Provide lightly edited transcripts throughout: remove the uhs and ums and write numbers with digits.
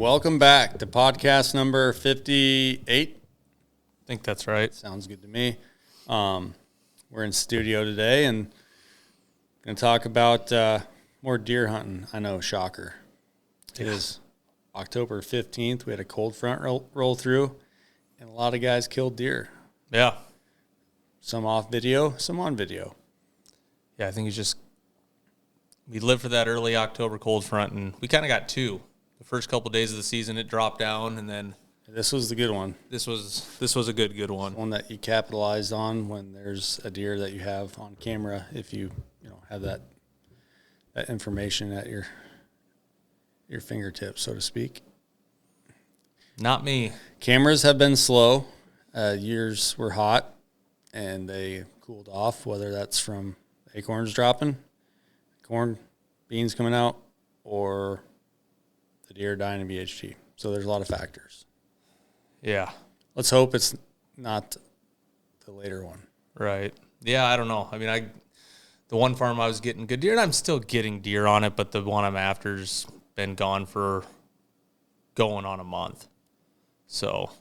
welcome back to podcast number 58. I think that's right. Sounds good to me. We're in studio today and going to talk about more deer hunting. I know, shocker. It is October 15th. We had a cold front roll through, and a lot of guys killed deer. Yeah. Some off video, some on video. Yeah, I think we lived for that early October cold front, and we kind of got two. The first couple of days of the season, it dropped down, and then this was the good one. This was a good one. One that you capitalized on when there's a deer that you have on camera. If you have that information at your fingertips, so to speak. Not me. Cameras have been slow. Years were hot, and they cooled off. Whether that's from acorns dropping, corn, beans coming out, or the deer dying in BHG. So there's a lot of factors. Yeah. Let's hope it's not the later one. Right. Yeah, I don't know. I mean, the one farm I was getting good deer, and I'm still getting deer on it, but the one I'm after's been gone for going on a month. So,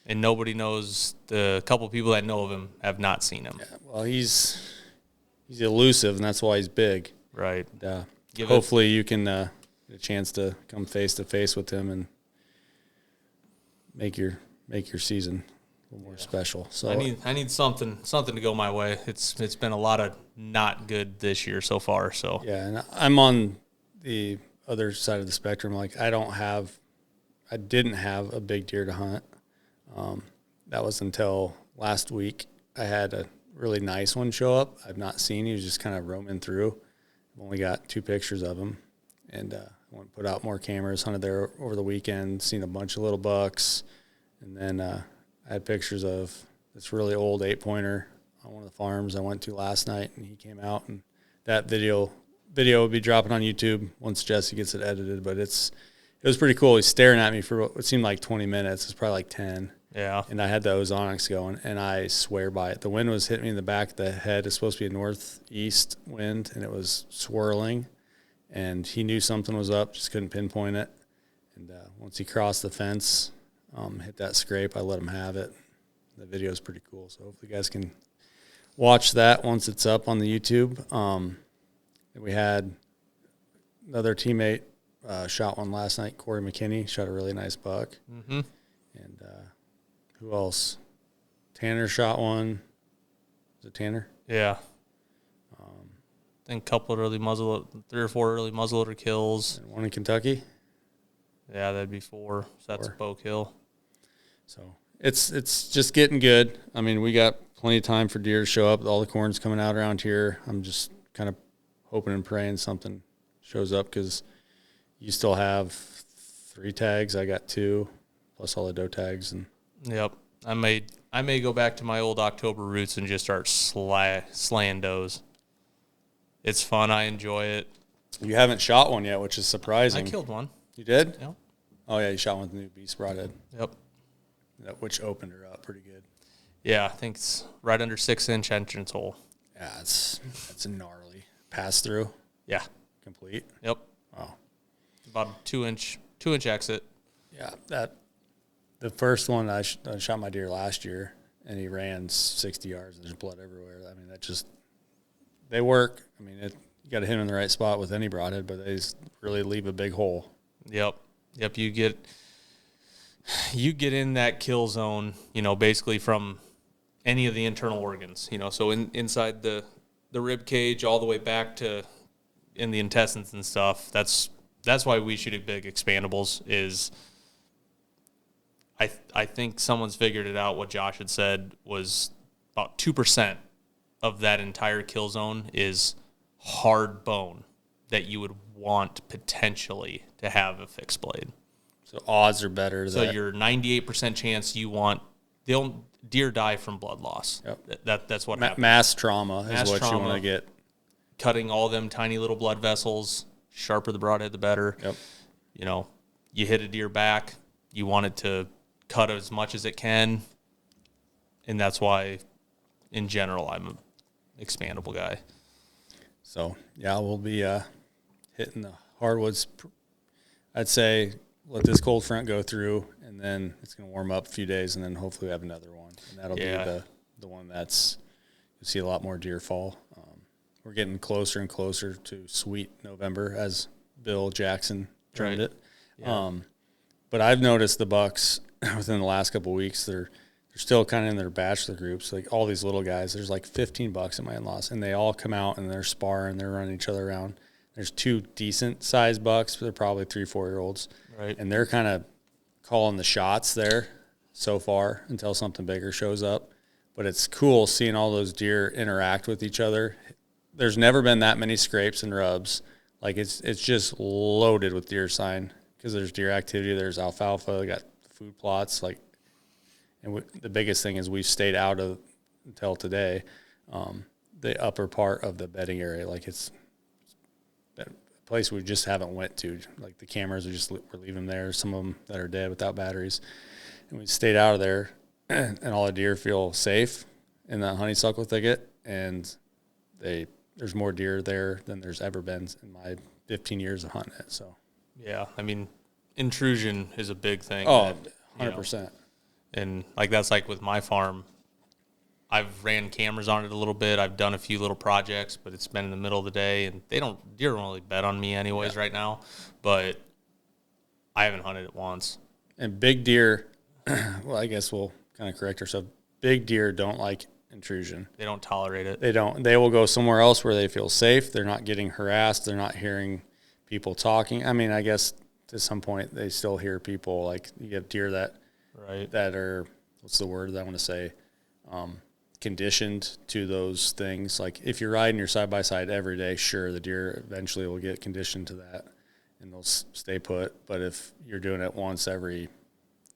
and nobody knows. The couple people that know of him have not seen him. Yeah, well, he's elusive, and that's why he's big. Right. Hopefully you can get a chance to come face to face with him and make your season a little more special. So I need something to go my way. It's been a lot of not good this year so far. So yeah, and I'm on the other side of the spectrum. Like I didn't have a big deer to hunt. That was until last week. I had a really nice one show up. I've not seen. He was just kind of roaming through. I've only got 2 pictures of him, and I want to put out more cameras. Hunted there over the weekend, seen a bunch of little bucks, and then I had pictures of this really old 8-pointer on one of the farms I went to last night, and he came out, and that video will be dropping on YouTube once Jesse gets it edited. But it was pretty cool. He's staring at me for what seemed like 20 minutes. It's probably like 10. Yeah. And I had the ozonics going, and I swear by it. The wind was hitting me in the back of the head. It's supposed to be a northeast wind, and it was swirling. And he knew something was up, just couldn't pinpoint it. And once he crossed the fence, hit that scrape, I let him have it. The video is pretty cool, so hopefully you guys can watch that once it's up on the YouTube. We had another teammate shot one last night, Corey McKinney, shot a really nice buck. Mm-hmm. And who else? Tanner shot one. Was it Tanner? Yeah. I think a couple of 3 or 4 early muzzleloader kills. And one in Kentucky. Yeah, that'd be 4. So that's a bow kill. So it's just getting good. I mean, we got plenty of time for deer to show up. All the corn's coming out around here. I'm just kind of hoping and praying something shows up because you still have 3 tags. I got 2, plus all the doe tags. And yep, I may go back to my old October roots and just start slaying does. It's fun. I enjoy it. You haven't shot one yet, which is surprising. I killed one. You did? Yep. Oh, yeah, you shot one with the new Beast Broadhead. Yep. Which opened her up pretty good. Yeah, I think it's right under 6-inch entrance hole. Yeah, that's a gnarly pass through. Yeah. Complete. Yep. Oh. About a 2-inch exit. Yeah, the first one I shot my deer last year, and he ran 60 yards. There's blood everywhere. I mean, they work. I mean, you got to hit them in the right spot with any broadhead, but they just really leave a big hole. Yep. You get in that kill zone, basically from any of the internal organs, so inside the rib cage all the way back to in the intestines and stuff. That's why we shoot at big expandables is I think someone's figured it out. What Josh had said was about 2% of that entire kill zone is hard bone that you would want potentially to have a fixed blade. So odds are better. So your 98% chance deer die from blood loss. Yep. That's what happens. Mass trauma is what you want to get. Cutting all them tiny little blood vessels, sharper the broadhead, the better. Yep. You hit a deer back, you want it to cut as much as it can, and that's why, in general, I'm an expandable guy. So, yeah, we'll be hitting the hardwoods, I'd say, let this cold front go through, and then it's going to warm up a few days, and then hopefully we have another one, and that'll be the one that's you'll see a lot more deer fall. We're getting closer and closer to sweet November, as Bill Jackson termed it. Yeah. But I've noticed the bucks within the last couple of weeks, they're still kind of in their bachelor groups, like all these little guys. There's like 15 bucks at my in-laws, and they all come out and they're sparring, they're running each other around. There's 2 decent sized bucks, but they're probably 3-4-year-olds. Right. And they're kind of calling the shots there so far until something bigger shows up. But it's cool seeing all those deer interact with each other. There's never been that many scrapes and rubs. Like it's just loaded with deer sign because there's deer activity. There's alfalfa. They got food plots. Like, and the biggest thing is we've stayed out of until today. The upper part of the bedding area, like it's a place we just haven't went to. Like the cameras we're leaving them there. Some of them that are dead without batteries, and we stayed out of there. And all the deer feel safe in that honeysuckle thicket, and there's more deer there than there's ever been in my 15 years of hunting it. So, yeah, I mean, intrusion is a big thing. Oh, 100%. And like that's like with my farm, I've ran cameras on it a little bit. I've done a few little projects, but it's been in the middle of the day, and deer don't really bet on me anyways right now. But I haven't hunted it once. And big deer, well, I guess we'll kind of correct ourselves. Big deer don't like intrusion. They don't tolerate it. They don't. They will go somewhere else where they feel safe. They're not getting harassed. They're not hearing people talking. I mean, I guess to some point they still hear people. Like you have deer that are, what's the word that I want to say, conditioned to those things. Like if you're riding your side-by-side every day, sure, the deer eventually will get conditioned to that and they'll stay put. But if you're doing it once every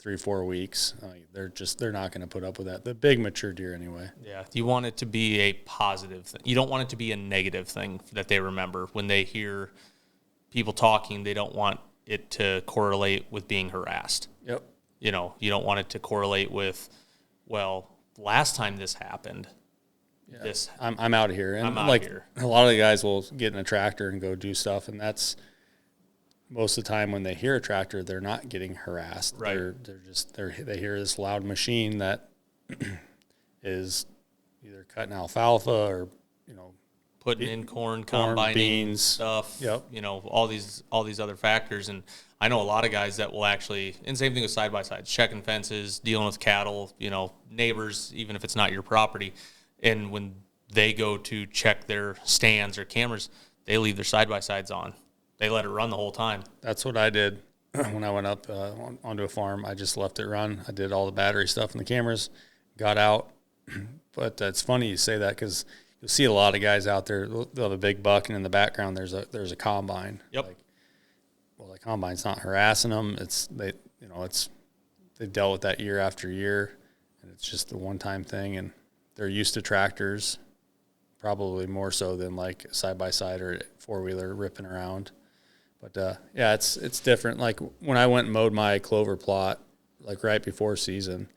3-4 weeks, they're not going to put up with that. The big mature deer anyway. Yeah, you want it to be a positive thing. You don't want it to be a negative thing that they remember. When they hear people talking, they don't want it to correlate with being harassed. Yep. You don't want it to correlate with, well, last time this happened, I'm out of here. And I'm out here. A lot of the guys will get in a tractor and go do stuff, and that's most of the time when they hear a tractor, they're not getting harassed. Right. They hear this loud machine that is either cutting alfalfa or putting in corn, combining beans, stuff. Yep. All these other factors. And I know a lot of guys that will actually, and same thing with side by sides, checking fences, dealing with cattle, neighbors, even if it's not your property. And when they go to check their stands or cameras, they leave their side by sides on. They let it run the whole time. That's what I did when I went up onto a farm. I just left it run. I did all the battery stuff in the cameras, got out. But it's funny you say that because you'll see a lot of guys out there. They'll have a big buck, and in the background there's a combine. Yep. The combine's not harassing them. They've dealt with that year after year, and it's just the one-time thing. And they're used to tractors, probably more so than like side by side or four-wheeler ripping around. But it's different. Like when I went and mowed my clover plot, like right before season,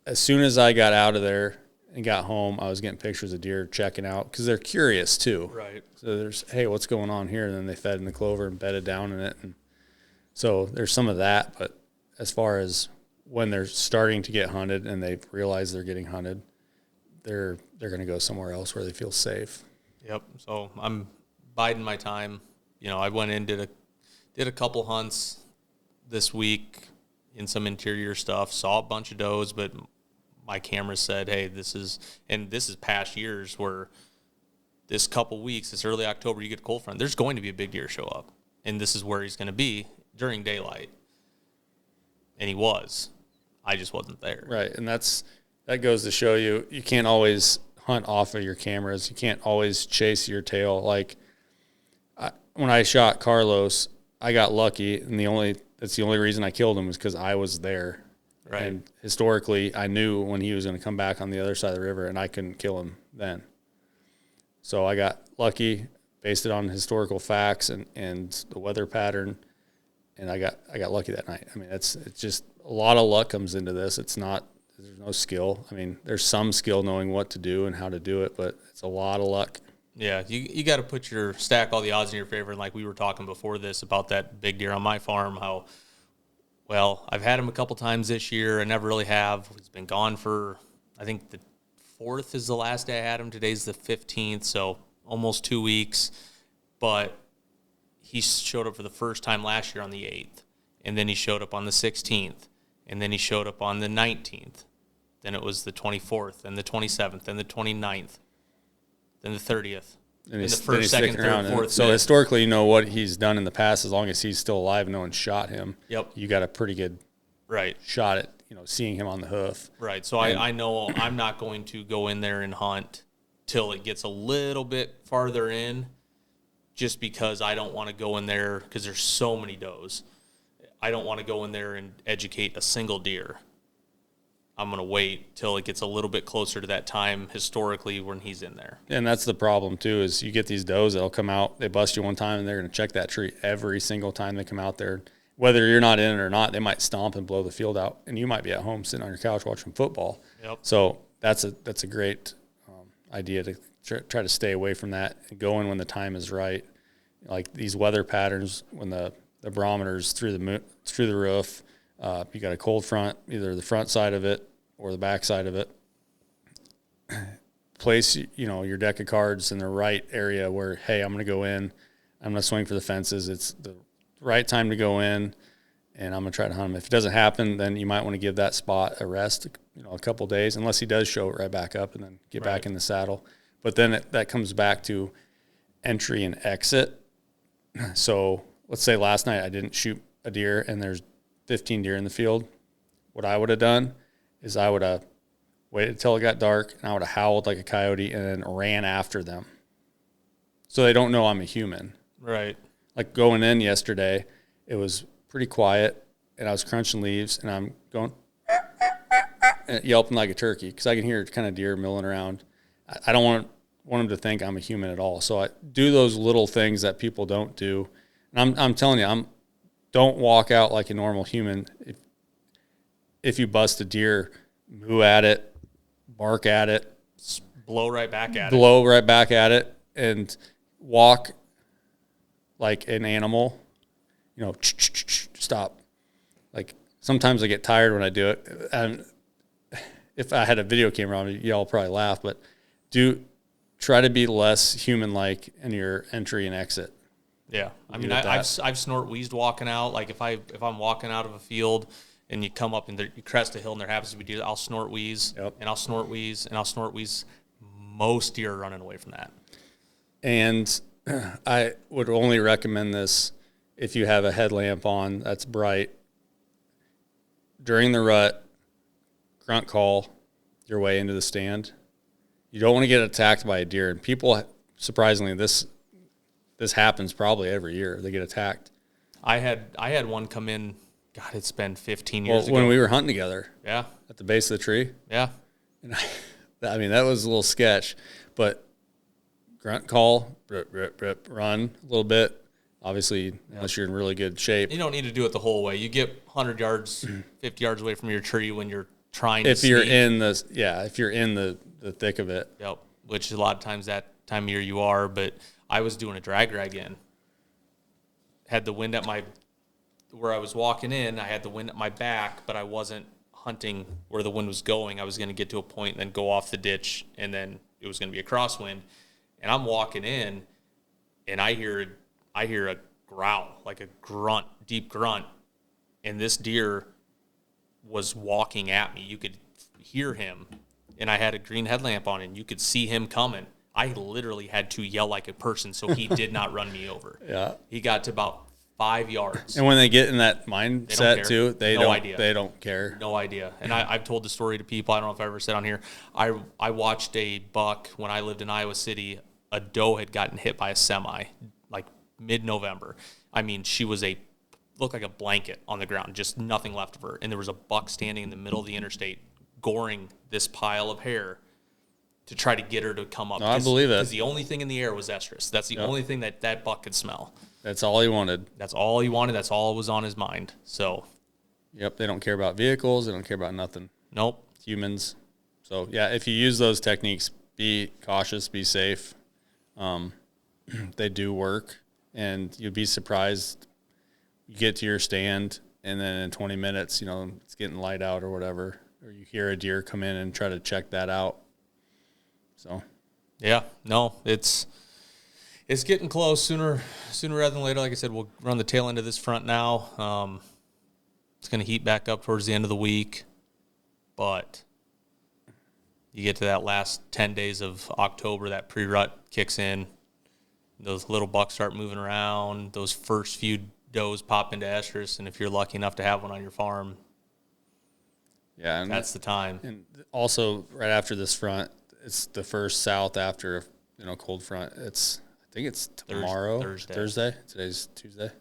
as soon as I got out of there and got home, I was getting pictures of deer checking out because they're curious too. Right. So there's, hey, what's going on here? And then they fed in the clover and bedded down in it. And so there's some of that. But as far as when they're starting to get hunted and they realize they're getting hunted, they're going to go somewhere else where they feel safe. Yep. So I'm biding my time. I went in, did a couple hunts this week in some interior stuff, saw a bunch of does, but my camera said, hey, this is past years where this couple weeks, this early October, you get a cold front, there's going to be a big deer show up. And this is where he's going to be during daylight. And he was. I just wasn't there. Right. And that goes to show you can't always hunt off of your cameras. You can't always chase your tail. Like when I shot Carlos, I got lucky, and that's the only reason I killed him was because I was there. Right. And historically, I knew when he was going to come back on the other side of the river, and I couldn't kill him then. So I got lucky, based it on historical facts and the weather pattern, and I got lucky that night. I mean, it's just a lot of luck comes into this. There's no skill. I mean, there's some skill knowing what to do and how to do it, but it's a lot of luck. Yeah, you got to put your stack all the odds in your favor. And like we were talking before this about that big deer on my farm, how well I've had him a couple times this year. I never really have. He's been gone for I think the 4th is the last day I had him. Today's the 15th, so almost 2 weeks. But he showed up for the first time last year on the 8th, and then he showed up on the 16th, and then he showed up on the 19th. Then it was the 24th, and the 27th, and the 29th, then the 30th, and the first, second, third, fourth. So historically, you know what he's done in the past. As long as he's still alive and no one shot him, Yep. you got a pretty good Right. shot at seeing him on the hoof. Right. So I know I'm not going to go in there and hunt till it gets a little bit farther in, just because I don't want to go in there because there's so many does. I don't want to go in there and educate a single deer. I'm going to wait till it gets a little bit closer to that time historically when he's in there. And that's the problem too, is you get these does that'll come out, they bust you one time and they're going to check that tree every single time they come out there. Whether you're not in it or not, they might stomp and blow the field out, and you might be at home sitting on your couch watching football. Yep. So that's a great idea to try to stay away from that and go in when the time is right. Like these weather patterns, when the barometer's through the roof, you got a cold front, either the front side of it or the back side of it. Place your deck of cards in the right area where, hey, I'm going to go in, I'm going to swing for the fences. It's the right time to go in, and I'm going to try to hunt him. If it doesn't happen, then you might want to give that spot a rest, a couple days, unless he does show it right back up and then get back in the saddle. But then that comes back to entry and exit. So let's say last night I didn't shoot a deer and there's 15 deer in the field. What I would have done is I would have waited until it got dark, and I would have howled like a coyote and then ran after them. So they don't know I'm a human. Right. Like going in yesterday, it was pretty quiet, and I was crunching leaves, and I'm going and yelping like a turkey because I can hear kind of deer milling around. I don't want them to think I'm a human at all. So I do those little things that people don't do. And I'm telling you, don't walk out like a normal human. If you bust a deer, moo at it, bark at it, blow right back at it, and walk like an animal. Stop. Like sometimes I get tired when I do it. And if I had a video camera on me, y'all probably laugh, but try to be less human-like in your entry and exit. Yeah, I mean, I've snort wheezed walking out. Like if I'm walking out of a field and you come up and you crest a hill and there happens to be deer, I'll snort wheeze, and I'll snort wheeze, and I'll snort wheeze. Most deer are running away from that. And I would only recommend this if you have a headlamp on that's bright. During the rut, grunt call your way into the stand. You don't want to get attacked by a deer. And people, surprisingly, this happens probably every year. They get attacked. I had one come in. God, it's been 15 years ago. When we were hunting together. Yeah. At the base of the tree. Yeah. And I mean, that was a little sketch, but grunt call, run a little bit. Obviously, unless you're in really good shape. You don't need to do it the whole way. You get 100 yards, 50 yards away from your tree when you're trying to if you're in the thick of it. Yep. Which a lot of times that time of year you are, but I was doing a drag in. Had the wind at where I was walking in, I had the wind at my back, but I wasn't hunting where the wind was going. I was going to get to a point and then go off the ditch, and then it was going to be a crosswind. And I'm walking in, and I hear a growl, like a grunt, deep grunt, and this deer was walking at me. You could hear him, and I had a green headlamp on, and you could see him coming. I literally had to yell like a person so he did not run me over. Yeah. He got to about 5 yards. And when they get in that mindset too, they don't care. No idea. And I've told the story to people. I don't know if I ever said on here. I watched a buck when I lived in Iowa City. A doe had gotten hit by a semi, like mid-November. I mean, she looked like a blanket on the ground, just nothing left of her. And there was a buck standing in the middle of the interstate, goring this pile of hair to try to get her to come up. No, I believe it. Because the only thing in the air was estrus. That's the only thing that buck could smell. That's all he wanted. That's all he wanted. That's all was on his mind. So, yep, they don't care about vehicles. They don't care about nothing. Nope. Humans. So, yeah, if you use those techniques, be cautious, be safe. They do work, and you'd be surprised. You get to your stand, and then in 20 minutes, it's getting light out or whatever, or you hear a deer come in and try to check that out. So, yeah, no, it's getting close sooner rather than later. Like I said, we'll run the tail end of this front now. It's going to heat back up towards the end of the week, but you get to that last 10 days of October, that pre-rut kicks in. Those little bucks start moving around. Those first few does pop into estrus, and if you're lucky enough to have one on your farm, yeah, and that's the time. And also, right after this front, it's the first south after cold front. I think it's tomorrow, Thursday. Today's Tuesday.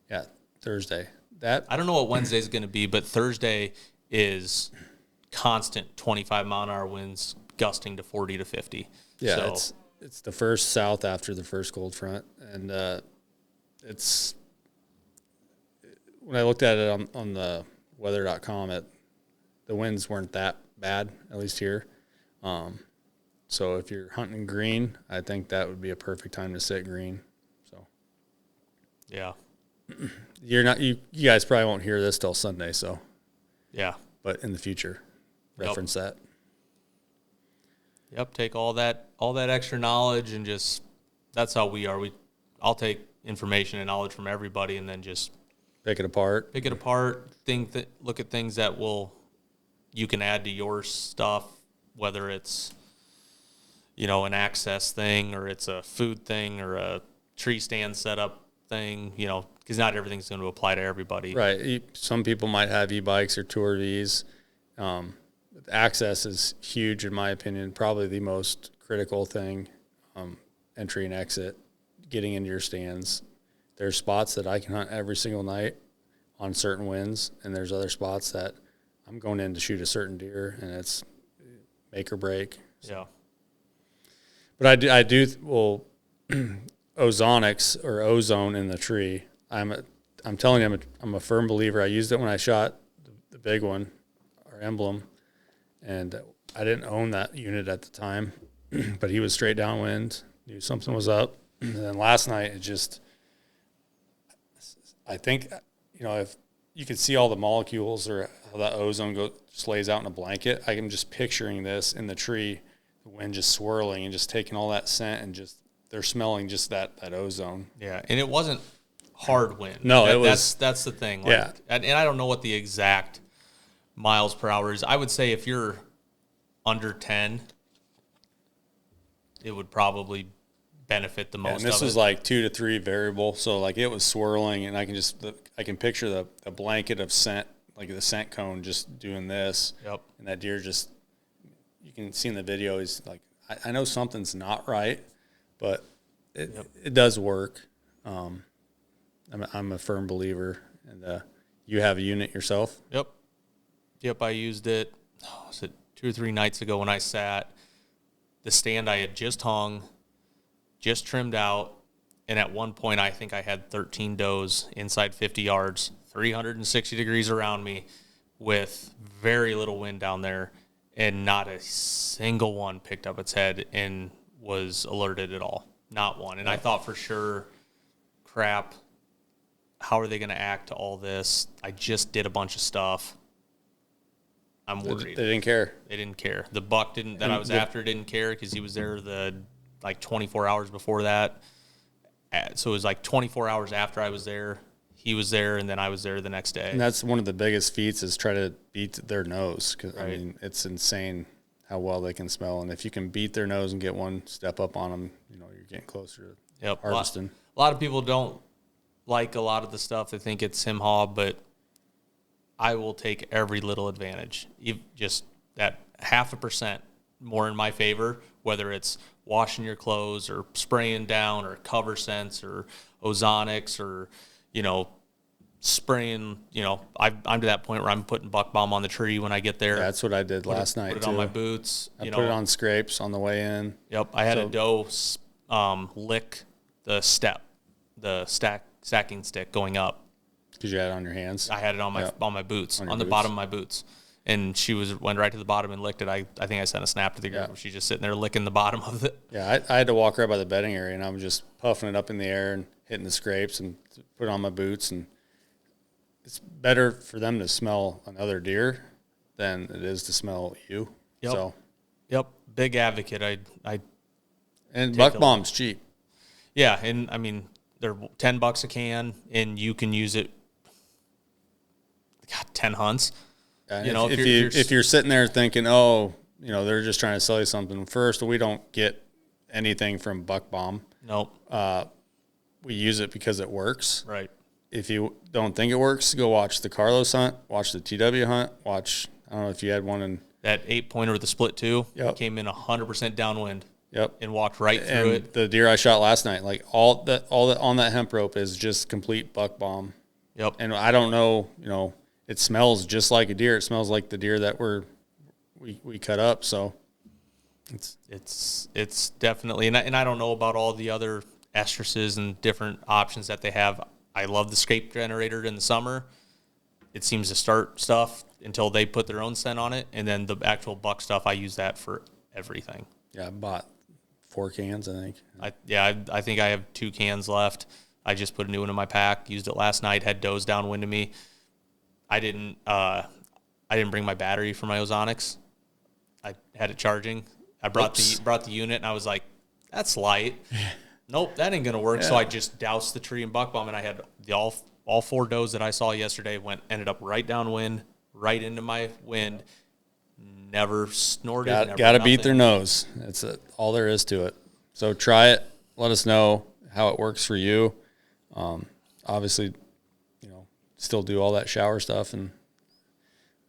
Yeah, Thursday. I don't know what Wednesday is going to be, but Thursday is constant 25-mile-an-hour winds gusting to 40 to 50. Yeah, so it's the first south after the first cold front, and it's when I looked at it on the weather.com, the winds weren't that bad, at least here. So if you're hunting green, I think that would be a perfect time to sit green. So yeah, you guys probably won't hear this till Sunday. So yeah, but in the future, reference that. Yep, take all that extra knowledge and that's how we are. I'll take information and knowledge from everybody and then just pick it apart. Look at things that you can add to your stuff, whether it's an access thing or it's a food thing or a tree stand setup thing, because not everything's going to apply to everybody. Right. Some people might have e-bikes or Tour Vs. Access is huge, in my opinion, probably the most critical thing, entry and exit, getting into your stands. There's spots that I can hunt every single night on certain winds, and there's other spots that I'm going in to shoot a certain deer, and it's make or break. So. Yeah. But ozonics or ozone in the tree. I'm telling you, I'm a firm believer. I used it when I shot the big one, our emblem, and I didn't own that unit at the time, but he was straight downwind, knew something was up. And then last night, I think, if you could see all the molecules or how that ozone just lays out in a blanket, I am just picturing this in the tree, the wind just swirling and just taking all that scent and just they're smelling just that ozone. Yeah, and it wasn't hard wind. No, it was. That's the thing. Yeah, and I don't know what the exact miles per hour is. I would say if you're under 10, it would probably benefit the most. And this was like 2 to 3 variable, so it was swirling, and I can picture the blanket of scent, like the scent cone, just doing this. Yep. And that deer just, you can see in the video, he's like, I know something's not right, but it does work. I'm a firm believer, and you have a unit yourself. Yep. I used it. Was it 2 or 3 nights ago when I sat? The stand I had just hung, just trimmed out, and at one point I think I had 13 does inside 50 yards, 360 degrees around me, with very little wind down there, and not a single one picked up its head and was alerted at all. Not one. And I thought for sure, crap, how are they going to act to all this? I just did a bunch of stuff. I'm worried. They didn't care. They didn't care. The buck that I was after didn't care because he was there 24 hours before that. So it was 24 hours after I was there. He was there, and then I was there the next day. And that's one of the biggest feats is try to beat their nose. Cause, right. I mean, it's insane how well they can smell. And if you can beat their nose and get one step up on them, you're getting closer to harvesting. A lot of people don't like a lot of the stuff. They think it's him haw, but I will take every little advantage. Just that 0.5% more in my favor, whether it's washing your clothes or spraying down or cover scents or ozonics or, spraying, I'm to that point where I'm putting buck balm on the tree when I get there. Yeah, that's what I did last night, Put it on my boots. I put it on scrapes on the way in. Yep. I had a doe lick the stacking stick going up. Because you had it on your hands? I had it on my boots, on the boots. bottom of my boots. and she went right to the bottom and licked it. I think I sent a snap to the group. She's just sitting there licking the bottom of it. Yeah, I had to walk right by the bedding area, and I'm just puffing it up in the air and hitting the scrapes and put on my boots. And it's better for them to smell another deer than it is to smell you. Yep. So, yep, big advocate. and buck bomb's cheap. Yeah, and I mean they're $10 a can, and you can use it. God, 10 hunts. You know, if you're sitting there thinking, oh, you know, they're just trying to sell you something. First, we don't get anything from buck bomb. Nope. We use it because it works. Right. If you don't think it works, go watch the Carlos hunt, watch the TW hunt, watch. I don't know if you had one in that 8-pointer with the split two. Yep. Came in 100% downwind. Yep. And walked right through it. The deer I shot last night, like all that on that hemp rope is just complete buck bomb. Yep. And I don't know, you know, it smells just like a deer. It smells like the deer that we cut up. So it's definitely, and I don't know about all the other estresses and different options that they have. I love the scape generator in the summer. It seems to start stuff until they put their own scent on it, and then the actual buck stuff, I use that for everything. Yeah, I bought 4 cans, I think. I think I have 2 cans left. I just put a new one in my pack. Used it last night. Had does downwind to me. I didn't bring my battery for my Ozonics. I had it charging. I brought the unit, and I was like, that's light. Nope, that ain't gonna work. Yeah. So I just doused the tree in buck bomb, and I had all 4 does that I saw yesterday ended up right downwind, right into my wind. Never snorted. Got to beat their nose. That's all there is to it. So try it. Let us know how it works for you. Obviously, you know, still do all that shower stuff, and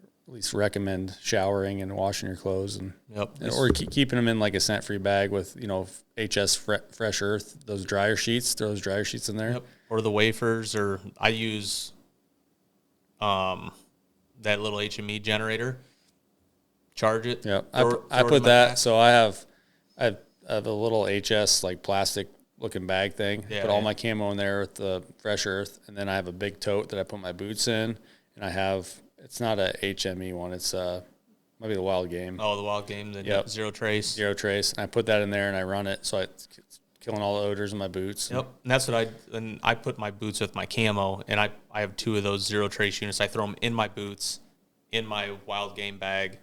at least recommend showering and washing your clothes, and or keeping them in like a scent-free bag with, you know, HS Fresh Earth, those dryer sheets. Throw those dryer sheets in there. Yep. Or the wafers, or I use that little HME generator. Charge it. Yeah, I put that. Pack. So I have a little HS like plastic looking bag thing. Yeah, put all my camo in there with the Fresh Earth, and then I have a big tote that I put my boots in, and I have, it's not a HME one. It's might be the Wild Game. Oh, the Wild Game, the Zero Trace. Zero Trace, and I put that in there and I run it, so it's killing all the odors in my boots. Yep, and that's what I put my boots with my camo, and I have 2 of those Zero Trace units. I throw them in my boots, in my Wild Game bag.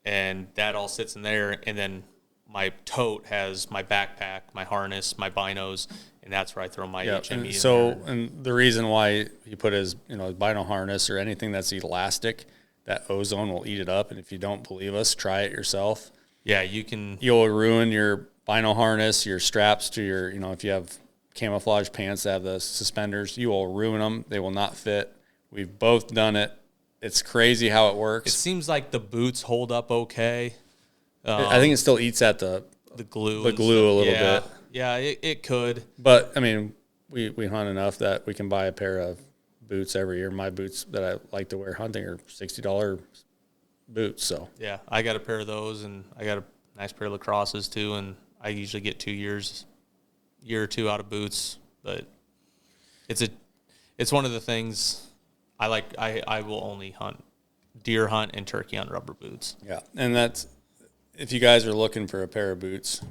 And that all sits in there, and then my tote has my backpack, my harness, my binos, and that's where I throw my HME in. So, and the reason why you put his, you know, bino harness or anything that's elastic, that ozone will eat it up. And if you don't believe us, try it yourself. Yeah, you can. You'll ruin your bino harness, your straps to your, you know, if you have camouflage pants that have the suspenders, you will ruin them. They will not fit. We've both done it. It's crazy how it works. It seems like the boots hold up okay. I think it still eats at the glue. The glue a little bit. Yeah, it could. But I mean, we hunt enough that we can buy a pair of boots every year. My boots that I like to wear hunting are $60 boots. So yeah, I got a pair of those, and I got a nice pair of lacrosses too. And I usually get 2 years, year or 2 out of boots. But it's one of the things. I will only deer hunt and turkey on rubber boots. Yeah, and that's, if you guys are looking for a pair of boots,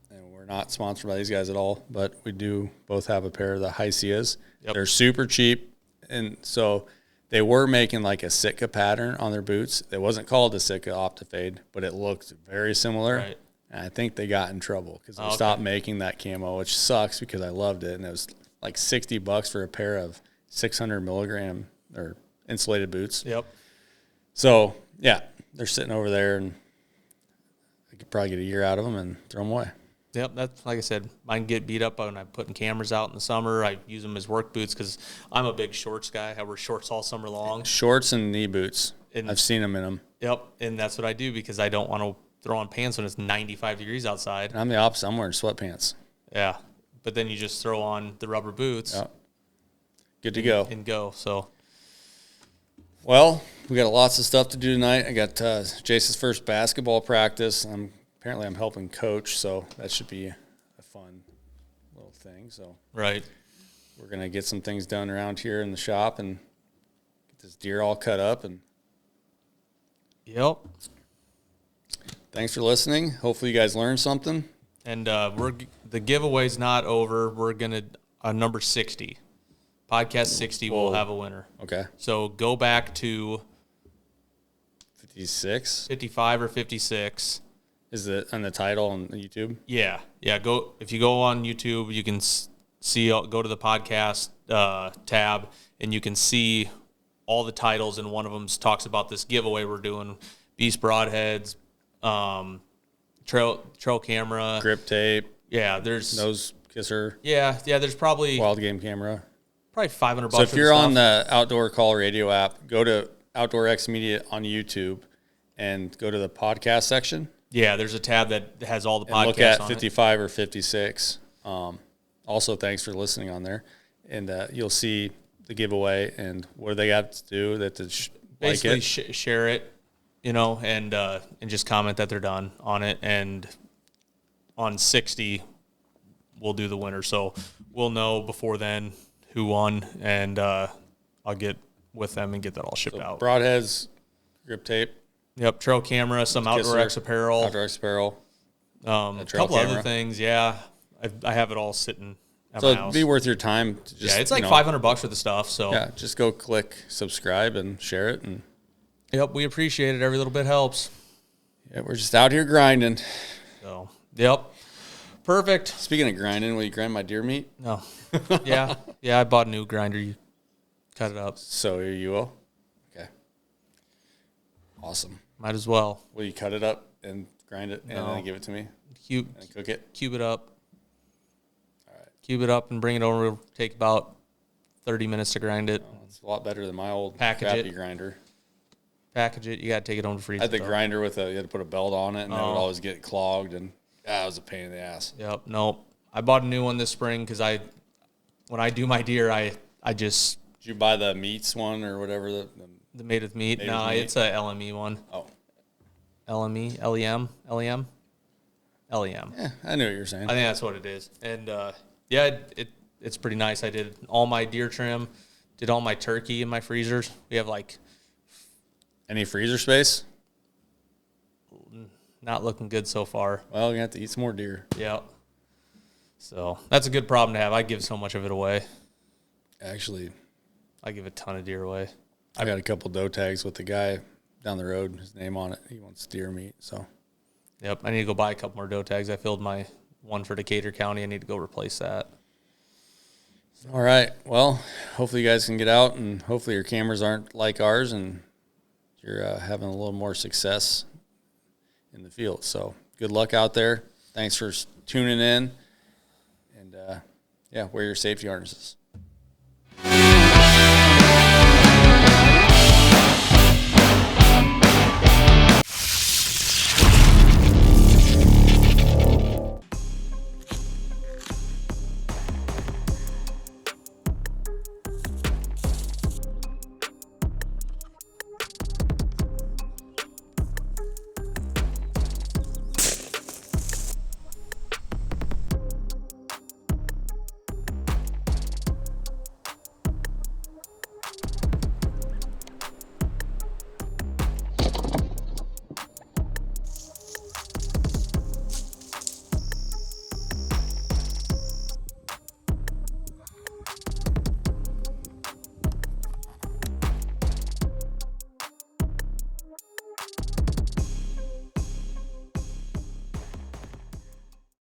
and we're not sponsored by these guys at all, but we do both have a pair of the Hyceas. Yep. They're super cheap, and so they were making like a Sitka pattern on their boots. It wasn't called a Sitka Optifade, but it looked very similar. Right. And I think they got in trouble because they stopped making that camo, which sucks because I loved it, and it was like $60 for a pair of 600 milligram or insulated boots. Yep. So yeah, they're sitting over there, and I could probably get a year out of them and throw them away. Yep, that's, like I said, mine get beat up when I'm putting cameras out in the summer. I use them as work boots because I'm a big shorts guy. I wear shorts all summer long. Shorts and knee boots. And I've seen them in them. Yep, and that's what I do because I don't want to throw on pants when it's 95 degrees outside. And I'm the opposite. I'm wearing sweatpants. Yeah, but then you just throw on the rubber boots. Yep. Good to go. And go, so. Well, we got lots of stuff to do tonight. I got Jason's first basketball practice. Apparently I'm helping coach, so that should be a fun little thing. So right, we're gonna get some things done around here in the shop and get this deer all cut up and Yep. Thanks for listening. Hopefully you guys learned something. And the giveaway's not over. We're gonna number 60, podcast 60. We'll have a winner. Okay. So go back to 56. 55 or 56. Is it on the title on YouTube? Yeah. Go if you go on YouTube, you can see. Go to the podcast tab, and you can see all the titles. And one of them talks about this giveaway we're doing: Beast Broadheads, trail camera, Grip tape. Yeah, there's Nose kisser. Yeah. There's probably Wild game camera. $500. So if you're on the Outdoor Call Radio app, go to Outdoor X Media on YouTube and go to the podcast section. Yeah, there's a tab that has all the podcasts. And look at on 55 or 56. Also, thanks for listening on there, and you'll see the giveaway and what they got to do that to basically like it. Share it, and just comment that they're done on it. And on 60, we'll do the winner. So we'll know before then who won, and I'll get with them and get that all shipped out. Broadheads, grip tape. Yep, trail camera, some Outdoor X apparel. Outdoor X apparel. A couple other things, yeah. I have it all sitting at my So house. it'd be worth your time to just it's like $500 for the stuff. So yeah, just go click subscribe and share it, and yep, we appreciate it. Every little bit helps. yeah, we're just out here grinding. So yep, perfect. Speaking of grinding, will you grind my deer meat? No, yeah, I bought a new grinder. You cut it up. So you will. Okay. Awesome. Might as well. Will you cut it up and grind it and No. then give it to me Cube and cook it? it up. All right. Cube it up and bring it over. It'll take about 30 minutes to grind it. Oh, it's a lot better than my old Package crappy it. grinder. Package it. You got to take it home to freeze. I had the it, though. grinder with you had to put a belt on it, and it would Oh. always get clogged, and it was a pain in the ass. Yep. Nope. I bought a new one this spring because when I do my deer, I just Did you buy the meats one or whatever? the made with meat. Made No, with meat? it's a LME one. Oh, LME, LEM. LEM. yeah, I knew what you were saying. I think that's what it is. And yeah, it's pretty nice. I did all my deer trim, did all my turkey in my freezers. We have like Any freezer space? not looking good so far. Well, you have to eat some more deer. Yeah. So that's a good problem to have. I give so much of it away. Actually, I give a ton of deer away. I got a couple doe tags with the guy down the road, his name on it. He wants deer meat, so Yep. I need to go buy a couple more doe tags. I filled my one for Decatur County. I need to go replace that. all right. Well, hopefully you guys can get out, and hopefully your cameras aren't like ours, and you're having a little more success in the field. So good luck out there. Thanks for tuning in, and yeah, wear your safety harnesses.